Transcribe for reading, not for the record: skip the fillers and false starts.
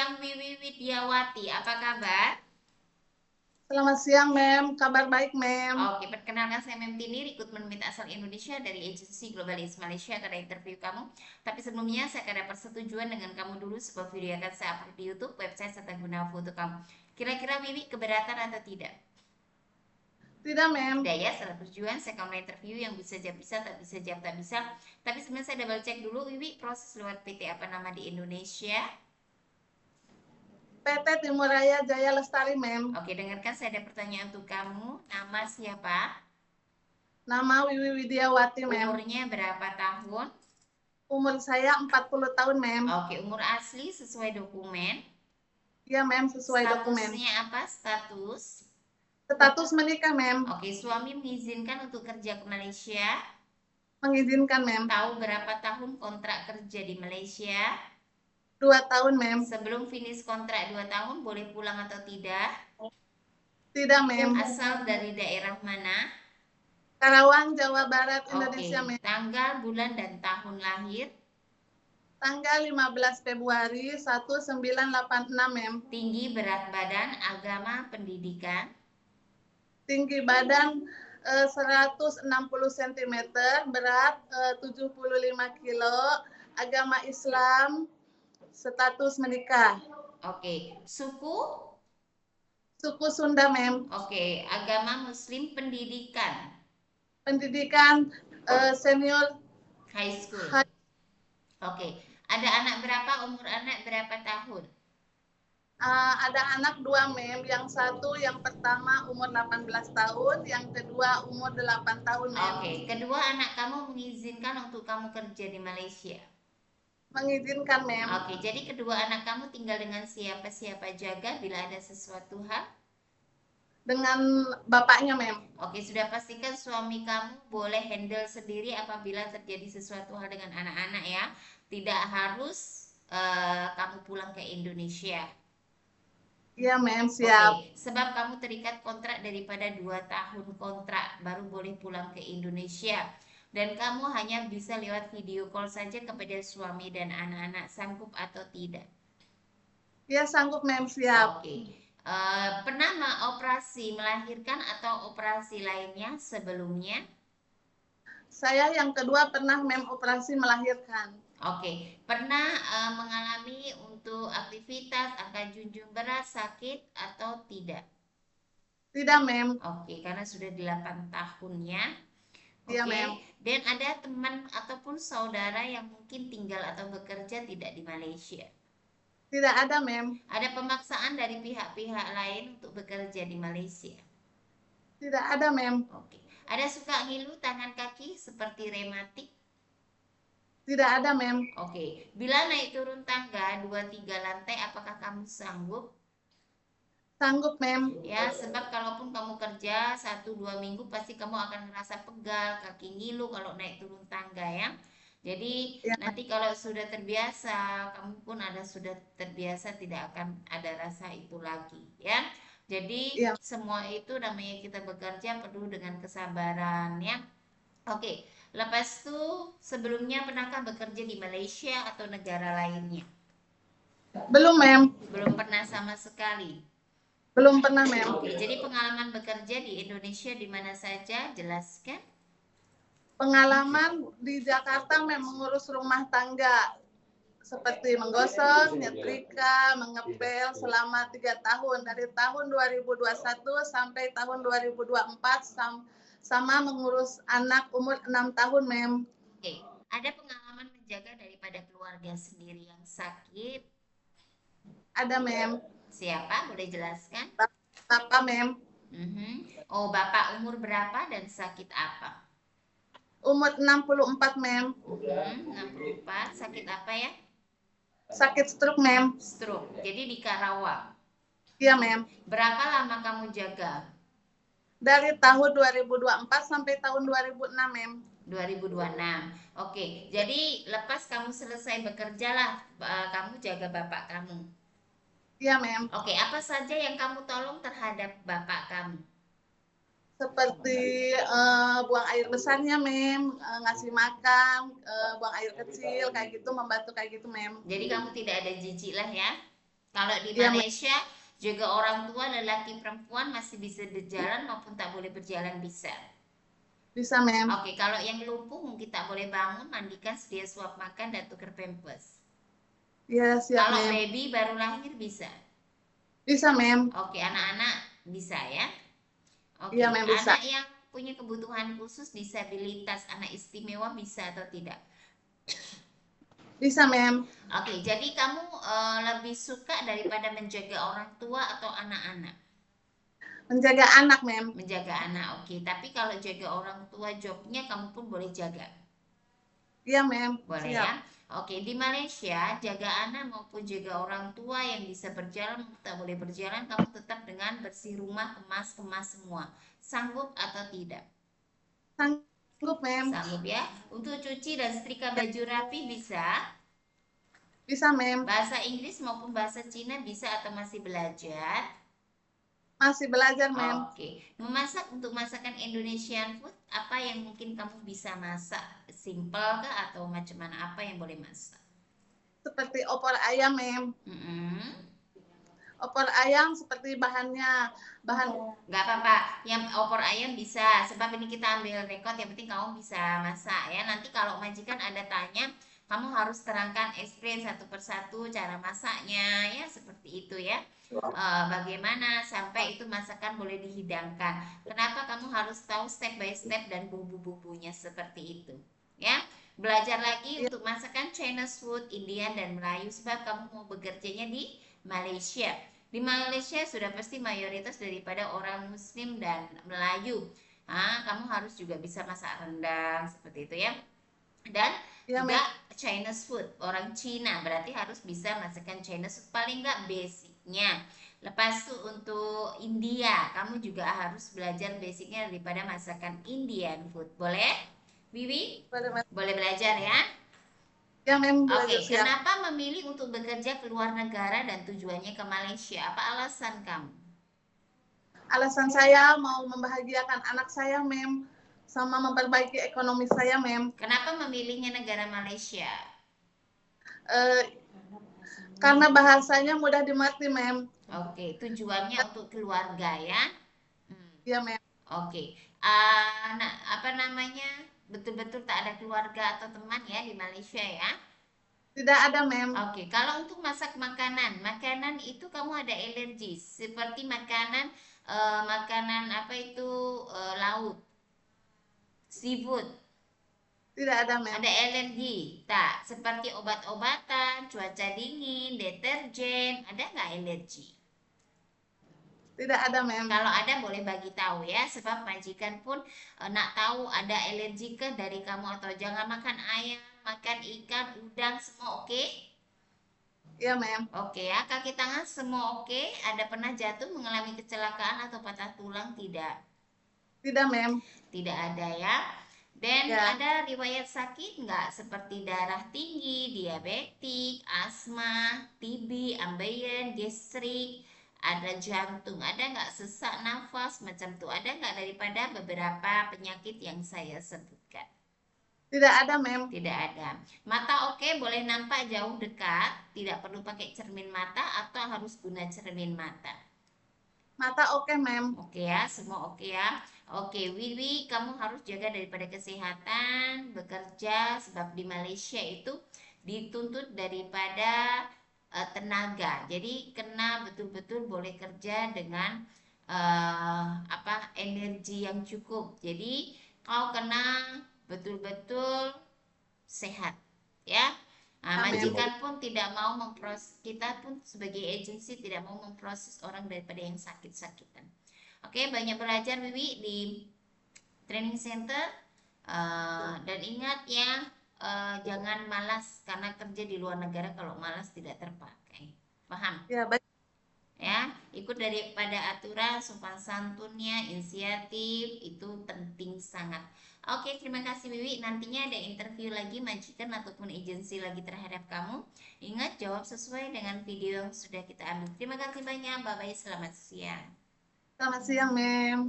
siang Wiwi Widiawati, apa kabar? Selamat siang, Mem. Kabar baik, Mem. Oke, perkenalkan saya Mem Tini, rekrutmen Meet asal Indonesia dari agensi Globalis Malaysia karena interview kamu. Tapi sebelumnya saya akan ada persetujuan dengan kamu dulu sebuah video akan saya upload di YouTube, website serta guna foto kamu. Kira-kira Wiwi keberatan atau tidak? Tidak, Mem. Tidak ya, setelah persetujuan saya akan mulai interview yang bisa jawab bisa, tak bisa jawab tak bisa. Tapi sebelumnya saya double check dulu, Wiwi proses lewat PT apa nama di Indonesia? PT Timur Raya Jaya Lestari, Mem. Oke, dengarkan saya ada pertanyaan untuk kamu. Nama siapa? Nama Wiwi Widiawati, Mem. Umurnya berapa tahun? Umur saya 40 tahun, Mem. Oke, umur asli sesuai dokumen. Iya, Mem, sesuai dokumen. Statusnya apa? Status. Status menikah, Mem. Oke, suami mengizinkan untuk kerja ke Malaysia. Mengizinkan, Mem. Tahu berapa tahun kontrak kerja di Malaysia? 2 tahun, Mem. Sebelum finish kontrak 2 tahun, boleh pulang atau tidak? Tidak, Mem. Asal dari daerah mana? Karawang, Jawa Barat, Oke, Indonesia, Mem. tanggal, bulan, dan tahun lahir. Tanggal 15 Februari 1986, Mem. Tinggi, berat badan, agama, pendidikan. Tinggi badan 160 cm, berat 75 kilo, agama Islam, status menikah. Oke, suku. Suku Sunda, Mem. Oke, agama Muslim, pendidikan. Pendidikan senior High school. high. Oke, ada anak berapa? Umur anak berapa tahun? Ada anak 2, Mem. Yang satu, yang pertama umur 18 tahun, yang kedua umur 8 tahun, Mem. Oke, kedua anak kamu mengizinkan untuk kamu kerja di Malaysia. Mengizinkan, Mem. Oke, jadi kedua anak kamu tinggal dengan siapa jaga bila ada sesuatu hal? Dengan bapaknya, Mem. Oke, sudah pastikan suami kamu boleh handle sendiri apabila terjadi sesuatu hal dengan anak-anak ya. Tidak harus kamu pulang ke Indonesia. Iya, Mem, siap. Oke, sebab kamu terikat kontrak daripada 2 tahun kontrak baru boleh pulang ke Indonesia. Dan kamu hanya bisa lewat video call saja kepada suami dan anak-anak, sanggup atau tidak? Iya, sanggup, Mem, siap. Oke. Pernah operasi melahirkan atau operasi lainnya sebelumnya? Saya yang kedua pernah, Mem, operasi melahirkan. Oke, pernah mengalami untuk aktivitas angkat junjung berat, sakit atau tidak? Tidak, Mem. Oke, karena sudah 8 tahunnya. Iya, Oke, Mem. dan ada teman ataupun saudara yang mungkin tinggal atau bekerja tidak di Malaysia. Tidak ada, Mem. Ada pemaksaan dari pihak-pihak lain untuk bekerja di Malaysia. Tidak ada, Mem. Oke, ada suka ngilu tangan kaki seperti rematik. Tidak ada, Mem. Oke, bila naik turun tangga 2-3 lantai, apakah kamu sanggup? Sanggup, Mem. Ya, sebab kalaupun kamu kerja 1-2 minggu pasti kamu akan merasa pegal, kaki ngilu kalau naik turun tangga ya. Jadi Ya, nanti kalau sudah terbiasa, kamu pun sudah terbiasa tidak akan ada rasa itu lagi ya. Jadi ya. semua itu namanya kita bekerja perlu dengan kesabaran ya. Oke, lepas itu sebelumnya pernahkah bekerja di Malaysia atau negara lainnya? Belum, Mem. Belum pernah sama sekali. Belum pernah, Mem. Oke, jadi pengalaman bekerja di Indonesia di mana saja, jelaskan. Pengalaman di Jakarta, Mem, mengurus rumah tangga seperti menggosok, nyetrika, mengepel selama 3 tahun. Dari tahun 2021 sampai tahun 2024 sama mengurus anak umur 6 tahun, Mem. Oke, ada pengalaman menjaga daripada keluarga sendiri yang sakit? Ada, Mem. Siapa? Boleh jelaskan? Bapak, Mem. Oh, Bapak umur berapa dan sakit apa? Umur 64, Mem. 64, sakit apa ya? Sakit stroke, Mem. Stroke, jadi di Karawang. Iya, Mem. Berapa lama kamu jaga? Dari tahun 2024 sampai tahun 2006, Mem. 2026. Oke, jadi lepas kamu selesai bekerja lah, kamu jaga bapak kamu. Iya, Mem. Oke, apa saja yang kamu tolong terhadap bapak kamu? Seperti buang air besarnya, Mem, ngasih makan, buang air kecil, kayak gitu, membantu kayak gitu, Mem. Jadi kamu tidak ada jijik lah ya? Kalau di Iya, Mem. Malaysia, jaga orang tua lelaki perempuan masih bisa berjalan maupun tak boleh berjalan bisa. Bisa, Mem. Oke, kalau yang lumpuh mungkin tak boleh bangun, mandikan, sedia suap makan, dan tukar pampers. Iya, siap, Kalau Mem. baby baru lahir bisa. Bisa, Mem. Oke, anak-anak bisa ya. Iya, Oke, Mem, bisa. anak yang punya kebutuhan khusus, disabilitas, anak istimewa bisa atau tidak? Bisa, Mem. Oke, jadi kamu lebih suka daripada menjaga orang tua atau anak-anak? Menjaga anak, Mem. Menjaga anak, oke. Tapi kalau jaga orang tua, jobnya kamu pun boleh jaga. Iya, Mem. Boleh Siap. ya. Oke, di Malaysia, jaga anak maupun jaga orang tua yang bisa berjalan maupun tak boleh berjalan, kamu tetap dengan bersih rumah, kemas-kemas semua. Sanggup atau tidak? Sanggup, Mem. Sanggup ya. Untuk cuci dan setrika baju rapi bisa. Bisa, Mem. Bahasa Inggris maupun bahasa Cina bisa atau masih belajar? Masih belajar, Mem. Oke, memasak untuk masakan Indonesian food, apa yang mungkin kamu bisa masak? Simple kah atau macam mana? Apa yang boleh masak? Seperti opor ayam, Mem. Mm-mm. Opor ayam seperti bahan Nggak apa-apa, yang opor ayam bisa. Sebab ini kita ambil rekod, yang penting kamu bisa masak ya. Nanti kalau majikan ada tanya, kamu harus terangkan explain satu persatu cara masaknya ya, seperti itu ya. Bagaimana sampai itu masakan boleh dihidangkan. Kenapa kamu harus tahu step by step dan bumbu-bumbunya seperti itu ya. Belajar lagi ya, untuk masakan Chinese food, Indian dan Melayu, sebab kamu mau bekerjanya di Malaysia. Di Malaysia sudah pasti mayoritas daripada orang Muslim dan Melayu. Kamu harus juga bisa masak rendang seperti itu ya. Dan ya, juga Mem. Chinese food, orang Cina berarti harus bisa masakan Chinese food paling nggak basicnya. Lepas itu untuk India, kamu juga harus belajar basicnya daripada masakan Indian food. Boleh? Wiwi? Pada Mem. Boleh belajar ya? Ya, Mem, Oke, belajar siap. kenapa memilih untuk bekerja ke luar negara dan tujuannya ke Malaysia? Apa alasan kamu? Alasan saya mau membahagiakan anak saya, Mem, sama memperbaiki ekonomi saya, Mem. Kenapa memilihnya negara Malaysia? Eh, karena bahasanya mudah dimengerti, Mem. Oke, tujuannya untuk keluarga ya. Hmm, Ya, Mem. oke. Nah, apa namanya? Betul-betul tak ada keluarga atau teman ya di Malaysia ya? Tidak ada, Mem. Oke, kalau untuk masak makanan, makanan itu kamu ada alergi seperti makanan apa itu laut, seafood. Tidak ada, Mem. Ada alergi? Tak. Seperti obat-obatan, cuaca dingin, deterjen, ada nggak alergi? Tidak ada, Mem. Kalau ada boleh bagi tahu ya, sebab majikan pun nak tahu ada alergi ke dari kamu atau jangan makan ayam, makan ikan, udang, semua oke? Ya, Mem. Oke ya, kaki tangan semua oke? Ada pernah jatuh mengalami kecelakaan atau patah tulang? Tidak. Tidak, Mem. Tidak ada ya. Dan Ya, ada riwayat sakit nggak seperti darah tinggi, diabetik, asma, TB, ambeien, gastrik, ada jantung, ada nggak sesak nafas macam tuh, ada nggak daripada beberapa penyakit yang saya sebutkan? tidak ada, Mem. Tidak ada. Mata oke, boleh nampak jauh dekat, tidak perlu pakai cermin mata atau harus guna cermin mata. Mata oke, Mem. Oke ya, semua oke ya. Oke, Wiwi, kamu harus jaga daripada kesehatan, bekerja, sebab di Malaysia itu dituntut daripada tenaga. Jadi kena betul-betul boleh kerja dengan apa energi yang cukup. Jadi kau kena betul-betul sehat, ya. Nah, Ya, Mem. majikan pun tidak mau memproses, kita pun sebagai agensi tidak mau memproses orang daripada yang sakit-sakitan. Oke, banyak belajar Wiwi di training center. Dan ingat ya, jangan malas karena kerja di luar negara, kalau malas tidak terpakai. Paham? Ya, baik. Ya, ikut daripada aturan, sopan santunnya, inisiatif itu penting sangat. Oke, terima kasih Wiwi. Nantinya ada interview lagi majikan ataupun agensi lagi terhadap kamu. Ingat jawab sesuai dengan video yang sudah kita ambil. Terima kasih banyak. Bye bye. Selamat siang. Selamat siang, Mem.